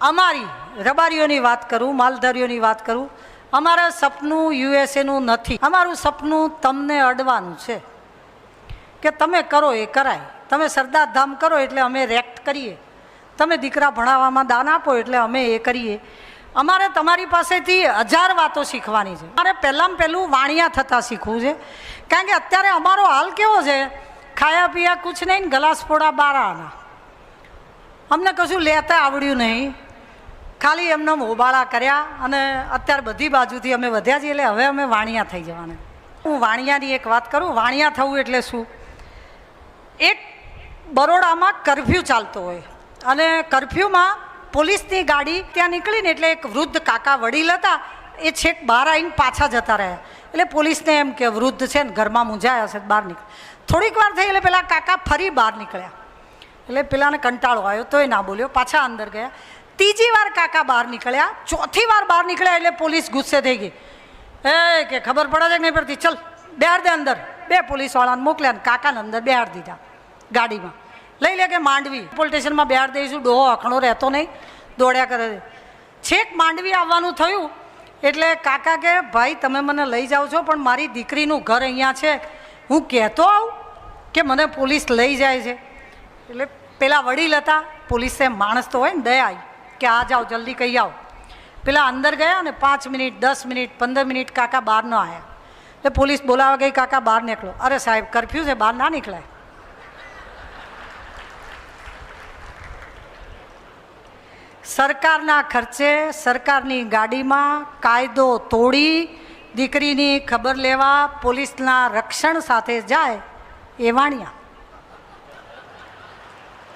અમારી રબારીઓની વાત કરું, માલધારીઓની વાત કરું, અમારા સપનું યુએસએનું નથી. અમારું સપનું તમને અડવાનું છે કે તમે કરો એ કરાય. તમે સરદાર ધામ કરો એટલે અમે રેક્ટ કરીએ. તમે દીકરા ભણાવવામાં દાન આપો એટલે અમે એ કરીએ. અમારે તમારી પાસેથી 1000 વાતો શીખવાની છે. અમારે પહેલાં પહેલું વાણિયા થતાં શીખવું છે, કારણ કે અત્યારે અમારો હાલ કેવો છે, ખાયા પીયા કુછ નહીં ને ગલાસ ફોડા 12 આના. અમને કશું લેતા આવડ્યું નહીં, ખાલી એમને હોબાળા કર્યા અને અત્યારે બધી બાજુથી અમે વધ્યા છીએ, એટલે હવે અમે વાણિયા થઈ જવાના. હું વાણિયાની એક વાત કરું. વાણિયા થવું એટલે શું? એક બરોડામાં કરફ્યુ ચાલતો હોય અને કરફ્યુમાં પોલીસની ગાડી ત્યાં નીકળીને એટલે એક વૃદ્ધ કાકા વડીલ હતા, એ છેક બહાર આવીને પાછા જતા રહ્યા. એટલે પોલીસને એમ કે વૃદ્ધ છે ને ઘરમાં મૂંઝાયા હશે, બહાર નીકળે. થોડીક વાર થઈ એટલે પેલા કાકા ફરી બહાર નીકળ્યા. એટલે પેલાને કંટાળો આવ્યો, તોય ના બોલ્યો, પાછા અંદર ગયા. ત્રીજી વાર કાકા બહાર નીકળ્યા, ચોથી વાર બહાર નીકળ્યા એટલે પોલીસ ગુસ્સે થઈ ગઈ. કે ખબર પડે છે કે નહીં પડતી, ચલ બેહાડ દે અંદર. 2 પોલીસવાળાને મોકલ્યા ને કાકાને અંદર બેહાડ દીધા ગાડીમાં. લઈ લે કે માંડવી પોલીસ સ્ટેશનમાં બેહાડ દઈશું. ડોહો અખણો રહેતો નહીં, દોડ્યા કરે. છેક માંડવી આવવાનું થયું એટલે કાકા કે ભાઈ તમે મને લઈ જાઓ છો, પણ મારી દીકરીનું ઘર અહીંયા છે, હું કહેતો આવું કે મને પોલીસ લઈ જાય છે. એટલે પેલા વડીલ હતા, પોલીસે માણસ તો હોય ને, દયા આવી કે આ જાઓ જલ્દી કહી આવો. પેલા અંદર ગયા ને 5 મિનિટ 10 મિનિટ 15 મિનિટ કાકા બહાર ન આવ્યા. એટલે પોલીસ બોલાવા ગઈ, કાકા બહાર નીકળો. અરે સાહેબ કરફ્યુ છે, બહાર ના નીકળાય. સરકારના ખર્ચે સરકારની ગાડીમાં કાયદો તોડી દીકરીની ખબર લેવા પોલીસના રક્ષણ સાથે જાય એ વાણિયા.